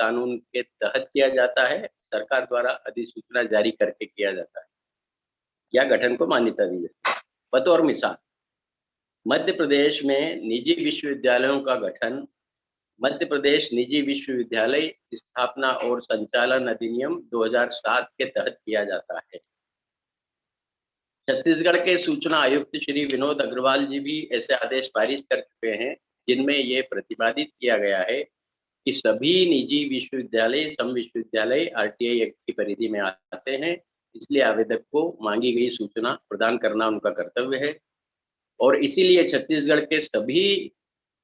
कानून के तहत किया जाता है, सरकार द्वारा अधिसूचना जारी करके किया जाता है या गठन को मान्यता दी जाती है। बतौर मिसाल, मध्य प्रदेश में निजी विश्वविद्यालयों का गठन मध्य प्रदेश निजी विश्वविद्यालय स्थापना और संचालन अधिनियम 2007 के तहत किया जाता है। छत्तीसगढ़ के सूचना आयुक्त श्री विनोद अग्रवाल जी भी ऐसे आदेश पारित कर चुके हैं, जिनमें ये प्रतिपादित किया गया है कि सभी निजी विश्वविद्यालय सम विश्वविद्यालय आरटीआई एक्ट की परिधि में आते हैं, इसलिए आवेदक को मांगी गई सूचना प्रदान करना उनका कर्तव्य है। और इसीलिए छत्तीसगढ़ के सभी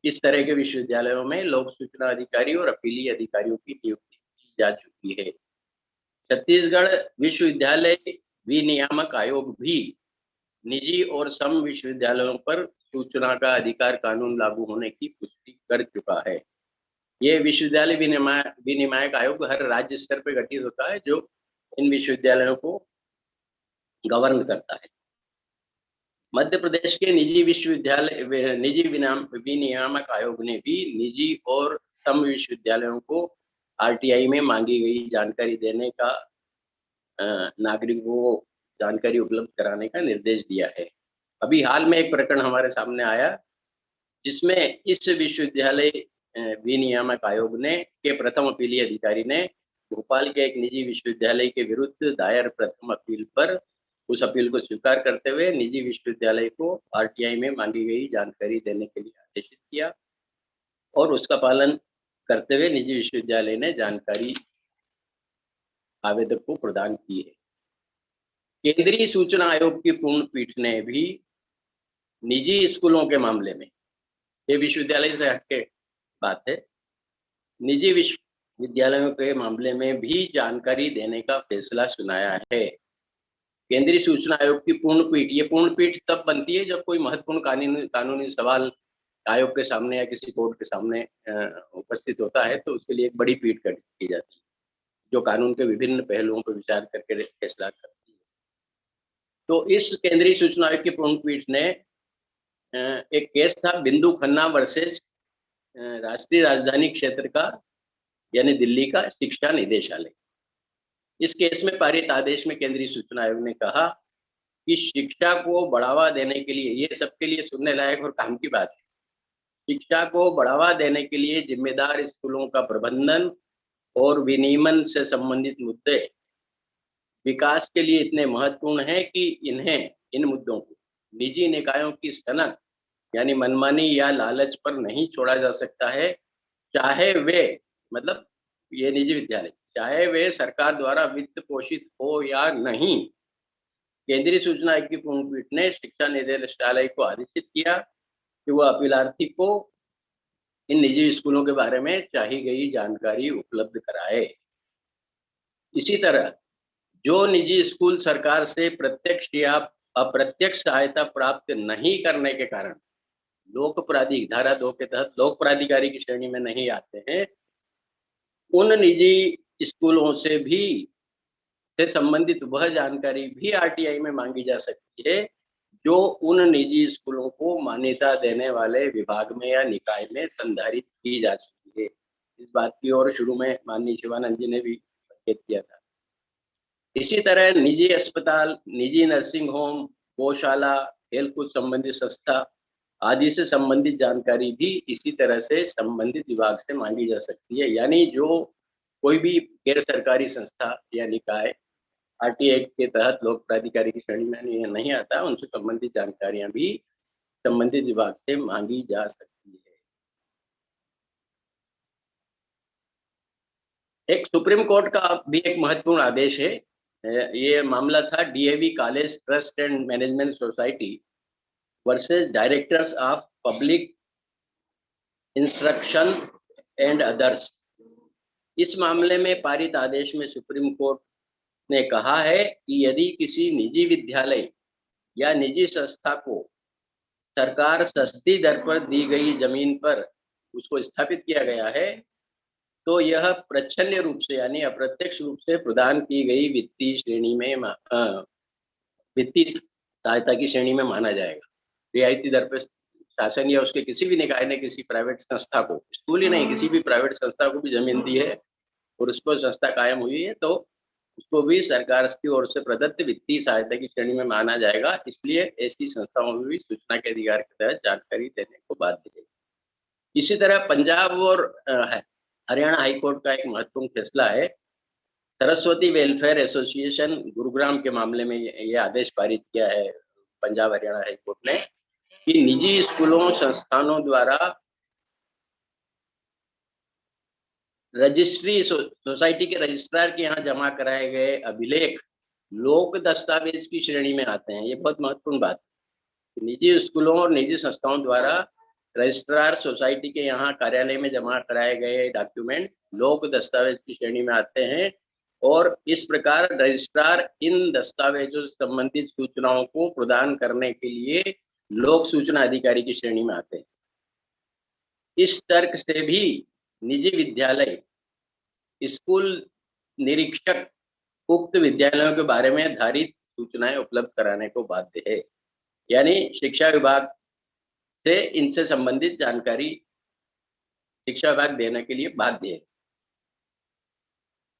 इस तरह के विश्वविद्यालयों में लोक सूचना अधिकारी और अपीलीय अधिकारियों की नियुक्ति की जा चुकी है। छत्तीसगढ़ विश्वविद्यालय विनियामक आयोग भी निजी और सम विश्वविद्यालयों पर सूचना का अधिकार कानून लागू होने की पुष्टि कर चुका है। ये विश्वविद्यालय विनियामक आयोग हर राज्य स्तर पर गठित होता है, जो इन विश्वविद्यालयों को गवर्न करता है। मध्य प्रदेश के निजी विश्वविद्यालय निजी विनियामक आयोग ने भी निजी और सम विश्वविद्यालयों को आरटीआई में मांगी गई जानकारी देने का नागरिकों को जानकारी उपलब्ध कराने का निर्देश दिया है। अभी हाल में एक प्रकरण हमारे सामने आया, जिसमें इस विश्वविद्यालय विनियामक आयोग ने के प्रथम अपीलीय अधिकारी ने भोपाल के एक निजी विश्वविद्यालय के विरुद्ध दायर प्रथम अपील पर उस अपील को स्वीकार करते हुए निजी विश्वविद्यालय को आरटीआई में मांगी गई जानकारी देने के लिए आदेशित किया और उसका पालन करते हुए निजी विश्वविद्यालय ने जानकारी आवेदक को प्रदान की है। केंद्रीय सूचना आयोग की पूर्ण पीठ ने भी निजी स्कूलों के मामले में, ये विश्वविद्यालय से हटके बात है, निजी विश्वविद्यालयों के मामले में भी जानकारी देने का फैसला सुनाया है। केंद्रीय सूचना आयोग की पूर्ण पीठ, ये पूर्ण पीठ तब बनती है जब कोई महत्वपूर्ण कानूनी सवाल आयोग के सामने या किसी कोर्ट के सामने उपस्थित होता है, तो उसके लिए एक बड़ी पीठ गठित की जाती है, जो कानून के विभिन्न पहलुओं पर विचार करके फैसला करती है। तो इस केंद्रीय सूचना आयोग की पूर्ण पीठ ने एक केस था बिंदु खन्ना वर्सेस राष्ट्रीय राजधानी क्षेत्र का यानी दिल्ली का शिक्षा निदेशालय। इस केस में पारित आदेश में केंद्रीय सूचना आयोग ने कहा कि शिक्षा को बढ़ावा देने के लिए, ये सबके लिए सुनने लायक और काम की बात है, शिक्षा को बढ़ावा देने के लिए जिम्मेदार स्कूलों का प्रबंधन और विनियमन से संबंधित मुद्दे विकास के लिए इतने महत्वपूर्ण हैं कि इन मुद्दों को निजी निकायों की सनक यानी मनमानी या लालच पर नहीं छोड़ा जा सकता है, चाहे वे मतलब ये निजी विद्यालय चाहे वे सरकार द्वारा वित्त पोषित हो या नहीं। केंद्रीय सूचना आयोग की पूर्ण पीठ ने शिक्षा निदेशालय को आदेशित किया कि वह अपीलार्थी को इन निजी स्कूलों के बारे में चाही गई जानकारी उपलब्ध कराए। इसी तरह जो निजी स्कूल सरकार से प्रत्यक्ष या अप्रत्यक्ष सहायता प्राप्त नहीं करने के कारण लोक प्राधिकारी धारा 2 के तहत लोक प्राधिकारी की श्रेणी में नहीं आते हैं, उन निजी स्कूलों से संबंधित वह जानकारी भी आरटीआई में मांगी जा सकती है जो उन निजी स्कूलों को मान्यता देने वाले विभाग में या निकाय में संधारित की जा चुकी है। इस बात की ओर शुरू में माननीय शिवानंद जी ने भी संकेत किया था। इसी तरह निजी अस्पताल, निजी नर्सिंग होम, गौशाला, खेलकूद संबंधित संस्था आदि से संबंधित जानकारी भी इसी तरह से संबंधित विभाग से मांगी जा सकती है। यानी जो कोई भी गैर सरकारी संस्था या निकाय आरटीआई के तहत लोक प्राधिकारी की श्रेणी में नहीं आता, उनसे संबंधित जानकारियां भी संबंधित विभाग से मांगी जा सकती है। एक सुप्रीम कोर्ट का भी एक महत्वपूर्ण आदेश है। ये मामला था DAV college trust and management society versus directors of public instruction and others. इस मामले में पारित आदेश में सुप्रीम कोर्ट ने कहा है कि यदि किसी निजी विद्यालय या निजी संस्था को सरकार सस्ती दर पर दी गई जमीन पर उसको स्थापित किया गया है, तो यह प्रच्छन्न रूप से यानी अप्रत्यक्ष रूप से प्रदान की गई वित्तीय श्रेणी में वित्तीय सहायता की श्रेणी में माना जाएगा। रियायती दर पर शासन या उसके किसी भी निकाय ने किसी प्राइवेट संस्था को, स्कूल ही नहीं किसी भी प्राइवेट संस्था को भी जमीन दी है, और उस पर संस्था कायम हुई है, तो उसको भी सरकार की ओर से प्रदत्त वित्तीय सहायता की श्रेणी में माना जाएगा। इसलिए ऐसी संस्थाओं में भी सूचना के अधिकार के तहत जानकारी देने को बाध्य है। इसी तरह पंजाब और हरियाणा हाईकोर्ट का एक महत्वपूर्ण फैसला है। सरस्वती वेलफेयर एसोसिएशन गुरुग्राम के मामले में ये आदेश पारित किया है पंजाब हरियाणा हाईकोर्ट ने कि निजी स्कूलों संस्थानों द्वारा रजिस्ट्री सोसाइटी के रजिस्ट्रार के यहाँ जमा कराए गए अभिलेख लोक दस्तावेज की श्रेणी में आते हैं। ये बहुत महत्वपूर्ण बात है। निजी स्कूलों और निजी संस्थाओं द्वारा रजिस्ट्रार सोसाइटी के यहाँ कार्यालय में जमा कराए गए डॉक्यूमेंट लोक दस्तावेज की श्रेणी में आते हैं और इस प्रकार रजिस्ट्रार इन दस्तावेजों से संबंधित सूचनाओं को प्रदान करने के लिए लोक सूचना अधिकारी की श्रेणी में आते हैं। इस तर्क से भी निजी विद्यालय स्कूल निरीक्षक उक्त विद्यालयों के बारे में आधारित सूचनाएं उपलब्ध कराने को बाध्य है। यानी शिक्षा विभाग से इनसे संबंधित जानकारी शिक्षा विभाग देने के लिए बाध्य है।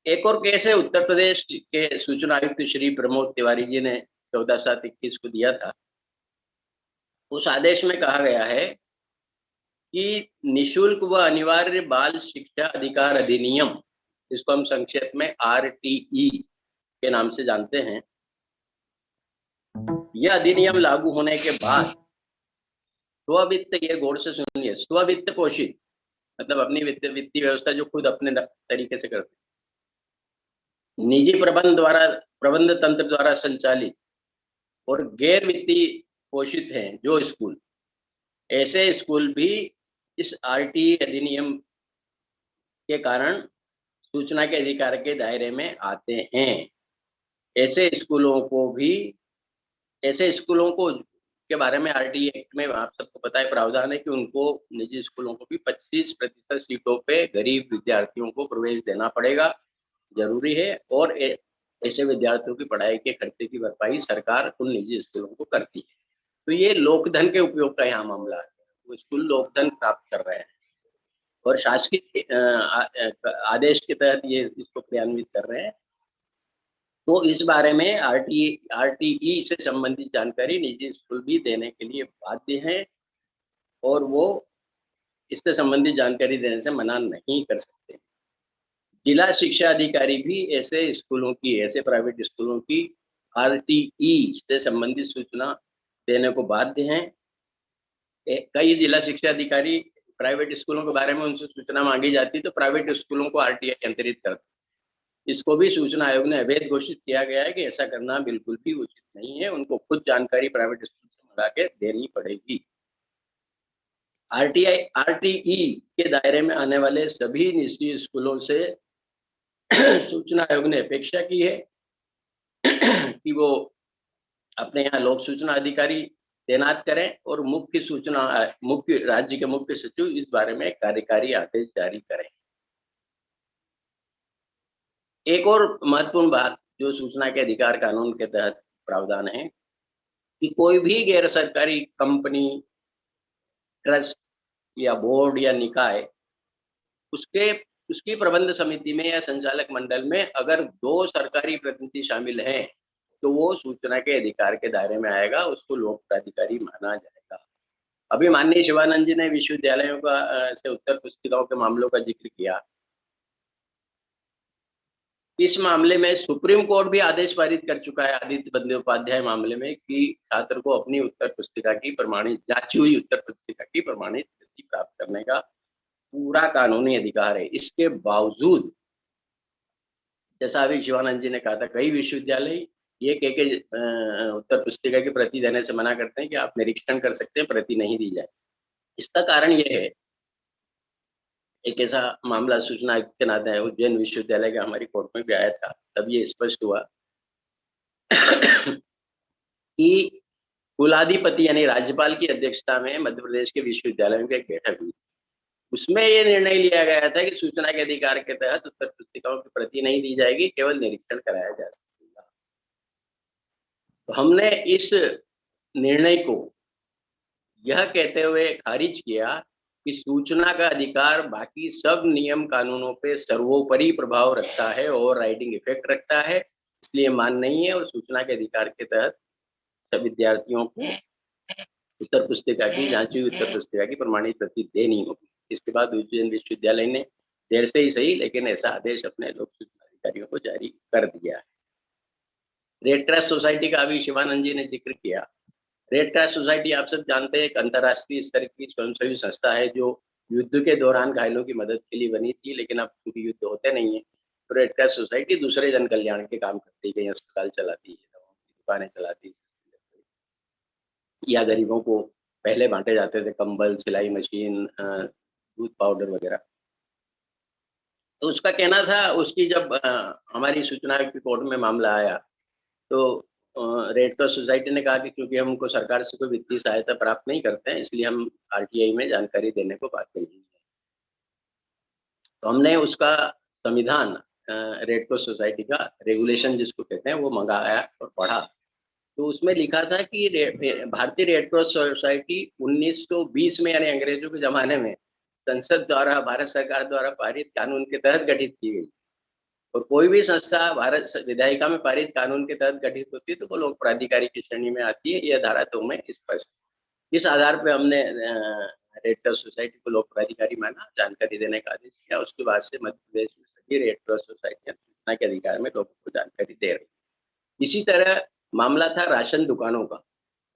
एक और केस है उत्तर प्रदेश के सूचना आयुक्त श्री प्रमोद तिवारी जी ने 14/7/21 को दिया था। उस आदेश में कहा गया है कि निशुल्क व अनिवार्य बाल शिक्षा अधिकार अधिनियम, इसको हम संक्षेप में RTE के नाम से जानते हैं, यह अधिनियम लागू होने के बाद स्ववित्त, ये गौर से सुनिए, स्ववित्त पोषित मतलब अपनी वित्तीय व्यवस्था जो खुद अपने तरीके से करते, निजी प्रबंध तंत्र द्वारा संचालित और गैर वित्तीय पोषित हैं जो स्कूल, ऐसे स्कूल भी इस RTE अधिनियम के कारण सूचना के अधिकार के दायरे में आते हैं। ऐसे स्कूलों को के बारे में RTE एक्ट में आप सबको पता है प्रावधान है कि उनको निजी स्कूलों को भी 25% सीटों पे गरीब विद्यार्थियों को प्रवेश देना पड़ेगा, जरूरी है। और ऐसे विद्यार्थियों की पढ़ाई के खर्चे की भरपाई सरकार उन निजी स्कूलों को करती है। तो ये लोकधन के उपयोग का यहाँ मामला है। वो स्कूल लोकधन प्राप्त कर रहे हैं और शासकीय आदेश के तहत ये इसको क्रियान्वित कर रहे हैं। तो इस बारे में RTE से संबंधित जानकारी निजी स्कूल भी देने के लिए बाध्य हैं और वो इससे संबंधित जानकारी देने से मना नहीं कर सकते। जिला शिक्षा अधिकारी भी ऐसे प्राइवेट स्कूलों की RTE से संबंधित सूचना देने को बाध्य हैं। कई जिला शिक्षा अधिकारी प्राइवेट स्कूलों के बारे में उनसे सूचना मांगी जाती है तो प्राइवेट स्कूलों को RTI अंतरित करते। इसको भी सूचना आयोग ने अवैध घोषित किया गया है कि ऐसा करना बिल्कुल भी उचित नहीं है। उनको खुद जानकारी प्राइवेट स्कूल से मंगा के देनी पड़ेगी। RTE के दायरे में आने वाले सभी निजी स्कूलों से सूचना आयोग ने अपेक्षा की है कि वो अपने यहाँ लोक सूचना अधिकारी तैनात करें और राज्य के मुख्य सचिव इस बारे में कार्यकारी आदेश जारी करें। एक और महत्वपूर्ण बात जो सूचना के अधिकार कानून के तहत प्रावधान है कि कोई भी गैर सरकारी कंपनी, ट्रस्ट या बोर्ड या निकाय उसकी प्रबंध समिति में या संचालक मंडल में अगर 2 सरकारी प्रतिनिधि शामिल हैं तो वो सूचना के अधिकार के दायरे में आएगा, उसको लोक प्राधिकारी माना जाएगा। अभी माननीय शिवानंद जी ने विश्वविद्यालयों से उत्तर पुस्तिकाओं के मामलों का जिक्र किया। इस मामले में सुप्रीम कोर्ट भी आदेश पारित कर चुका है आदित्य बंदोपाध्याय मामले में कि छात्र को अपनी उत्तर पुस्तिका की जांची हुई उत्तर पुस्तिका की प्रमाणित प्रति प्राप्त करने का पूरा कानूनी अधिकार है। इसके बावजूद जैसा अभी शिवानंद जी ने कहा था, कई विश्वविद्यालय ये कह के उत्तर पुस्तिका की प्रति देने से मना करते हैं कि आप निरीक्षण कर सकते हैं, प्रति नहीं दी जाए। इसका कारण ये है, एक ऐसा मामला सूचना आयुक्त के नाते है, उज्जैन विश्वविद्यालय का हमारी कोर्ट में भी आया था, तब ये स्पष्ट हुआ कि कुलाधिपति यानी राज्यपाल की अध्यक्षता में मध्य प्रदेश के विश्वविद्यालयों की एक बैठक हुई। उसमें ये निर्णय लिया गया था कि सूचना के अधिकार के तहत उत्तर पुस्तिकाओं की प्रति नहीं दी जाएगी, केवल निरीक्षण कराया जा सकेगा। तो हमने इस निर्णय को यह कहते हुए खारिज किया कि सूचना का अधिकार बाकी सब नियम कानूनों पे सर्वोपरि प्रभाव रखता है, ओवर राइडिंग इफेक्ट रखता है, इसलिए मान नहीं है। और सूचना के अधिकार के तहत सब विद्यार्थियों को उत्तर पुस्तिका की, जांची हुई उत्तर पुस्तिका की प्रमाणित प्रति देनी होगी। इसके बाद उज्जैन विश्वविद्यालय ने देर से ही सही लेकिन ऐसा आदेश अपने लोक सूचना अधिकारियों को जारी कर दिया है। रेड क्रॉस सोसाइटी का अभी शिवानंद जी ने जिक्र किया। रेड क्रॉस सोसाइटी आप सब जानते हैं एक अंतर्राष्ट्रीय स्तर की स्वयंसेवी संस्था है जो युद्ध के दौरान घायलों की मदद के लिए बनी थी, लेकिन अब क्योंकि युद्ध होते नहीं है तो रेड क्रॉस सोसाइटी दूसरे जन कल्याण के काम करती है, कहीं अस्पताल चलाती है, दवाओं की दुकानें चलाती है, या गरीबों को पहले बांटे जाते थे कंबल, सिलाई मशीन, दूध पाउडर वगैरह। तो उसका कहना था, उसकी जब हमारी सूचना की कोर्ट में मामला आया तो रेड क्रॉस सोसाइटी ने कहा कि क्योंकि हम उनको सरकार से कोई वित्तीय सहायता प्राप्त नहीं करते हैं इसलिए हम आरटीआई में जानकारी देने को बाध्य नहीं है। तो हमने उसका संविधान, रेड क्रॉस सोसाइटी का रेगुलेशन जिसको कहते हैं वो मंगाया और पढ़ा। तो उसमें लिखा था कि भारतीय रेड क्रॉस सोसाइटी 1920 में यानी अंग्रेजों के जमाने में संसद द्वारा, भारत सरकार द्वारा पारित कानून के तहत गठित की गई। और कोई भी संस्था भारत विधायिका में पारित कानून के तहत गठित होती है तो वो लोक प्राधिकारी की श्रेणी में आती है। यह धारा 2 में स्पष्ट। इस आधार पे हमने रेड क्रॉस सोसाइटी को लोक प्राधिकारी माना, जानकारी देने का आदेश किया। उसके बाद से मध्य प्रदेश में सभी रेड क्रॉस सोसाइटियां सूचना के अधिकार में लोगों को जानकारी दे रही। इसी तरह मामला था राशन दुकानों का।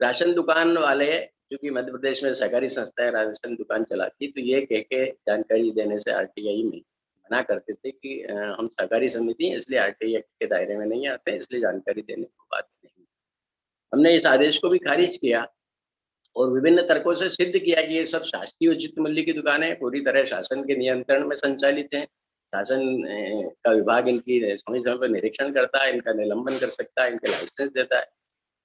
राशन दुकान वाले, क्योंकि मध्य प्रदेश में सहकारी संस्थाएं राशन दुकान चलाती, तो ये कह के जानकारी देने से आरटीआई में मना करते थे कि हम सहकारी समिति हैं इसलिए आरटीआई के दायरे में नहीं आते, इसलिए जानकारी देने को बात नहीं। हमने इस आदेश को भी खारिज किया और विभिन्न तर्कों से सिद्ध किया कि ये सब शासकीय उचित मूल्य की दुकानें पूरी तरह शासन के नियंत्रण में संचालित हैं। शासन का विभाग इनकी समय समय पर निरीक्षण करता है, इनका निलंबन कर सकता है, इनके लाइसेंस देता है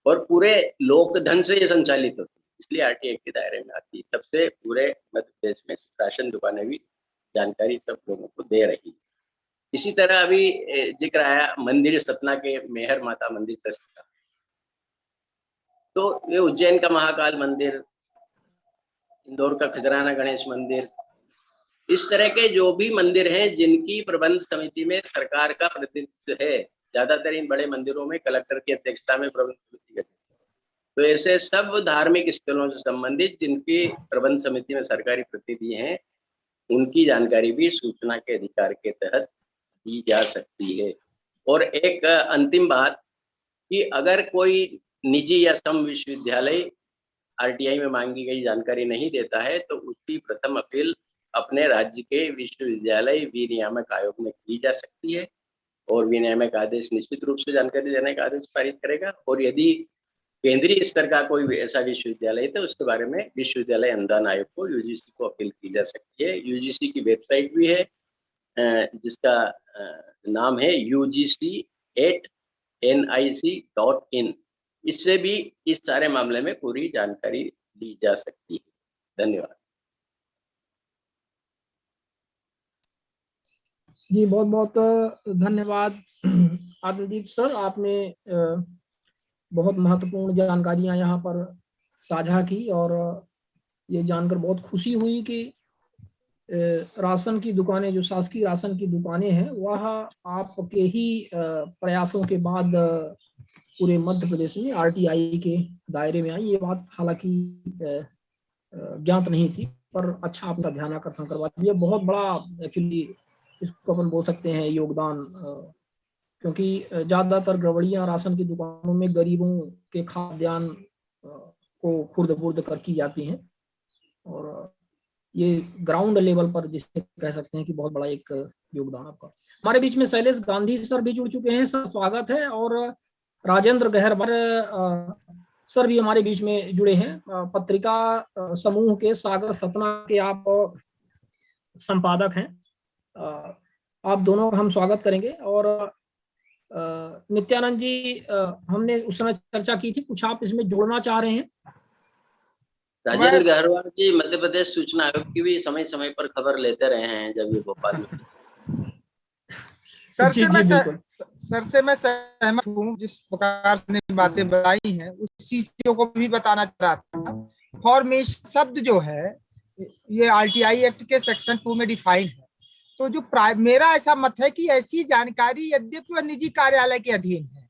और पूरे लोक धन से ये संचालित होती है, इसलिए आरटीआई के दायरे में आती है। तब से पूरे मध्य प्रदेश में राशन दुकानें भी जानकारी सब लोगों को दे रही है। इसी तरह अभी जिक्र आया मंदिर सतना के मेहर माता मंदिर ट्रस्ट का, तो ये उज्जैन का महाकाल मंदिर, इंदौर का खजराना गणेश मंदिर, इस तरह के जो भी मंदिर हैं जिनकी प्रबंध समिति में सरकार का प्रतिनिधित्व है, ज्यादातर इन बड़े मंदिरों में कलेक्टर की अध्यक्षता में प्रबंध समिति गठित। तो ऐसे सब धार्मिक स्थलों से संबंधित जिनकी प्रबंध समिति में सरकारी प्रतिनिधि हैं, उनकी जानकारी भी सूचना के अधिकार के तहत दी जा सकती है। और एक अंतिम बात कि अगर कोई निजी या सम विश्वविद्यालय आरटीआई में मांगी गई जानकारी नहीं देता है तो उसकी प्रथम अपील अपने राज्य के विश्वविद्यालय विनियामक आयोग में की जा सकती है और विनियामक आदेश निश्चित रूप से जानकारी देने का आदेश पारित करेगा। और यदि केंद्रीय स्तर का कोई ऐसा विश्वविद्यालय है तो उसके बारे में विश्वविद्यालय अनुदान आयोग को, यूजीसी को अपील की जा सकती है। यूजीसी की वेबसाइट भी है जिसका नाम है UGC@nic.in। इससे भी इस सारे मामले में पूरी जानकारी ली जा सकती है। धन्यवाद जी, बहुत बहुत धन्यवाद आदिलदीप सर, आपने बहुत महत्वपूर्ण जानकारियां यहाँ पर साझा की और ये जानकर बहुत खुशी हुई कि राशन की दुकानें, जो शासकीय राशन की दुकानें हैं, वह आपके ही प्रयासों के बाद पूरे मध्य प्रदेश में आरटीआई के दायरे में आई। ये बात हालांकि ज्ञात नहीं थी, पर अच्छा आपका ध्यान आकर्षण करवा दिया। बहुत बड़ा एक्चुअली इसको अपन बोल सकते हैं योगदान, क्योंकि ज्यादातर गड़बड़ियां राशन की दुकानों में गरीबों के खाद्यान्न को खुर्द-बुर्द कर की जाती हैं और ये ग्राउंड लेवल पर जिसे कह सकते हैं कि बहुत बड़ा एक योगदान आपका। हमारे बीच में शैलेश गांधी सर भी जुड़ चुके हैं, सर स्वागत है। और राजेंद्र गहरवर सर भी हमारे बीच में जुड़े हैं, पत्रिका समूह के सागर सतना के आप संपादक हैं। आप दोनों का हम स्वागत करेंगे। और नित्यानंद जी, हमने उस समय चर्चा की थी, कुछ आप इसमें जोड़ना चाह रहे हैं? राजेंद्र गहरवाल जी मध्य प्रदेश सूचना आयोग की भी समय समय पर खबर लेते रहे हैं जब ये भोपाल में। सर से मैं सहमत हूँ, जिस प्रकार से बातें बताई हैं उसी चीजों को भी बताना चाह रहा था। फॉर्मेशन शब्द जो है ये RTI एक्ट के सेक्शन 2 में डिफाइन है। तो जो मेरा ऐसा मत है कि ऐसी जानकारी यद्यपि वह निजी कार्यालय के अधीन है,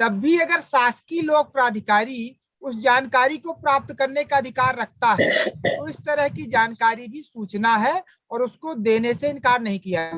तब भी अगर शासकीय लोक प्राधिकारी उस जानकारी को प्राप्त करने का अधिकार रखता है तो इस तरह की जानकारी भी सूचना है और उसको देने से इनकार नहीं किया।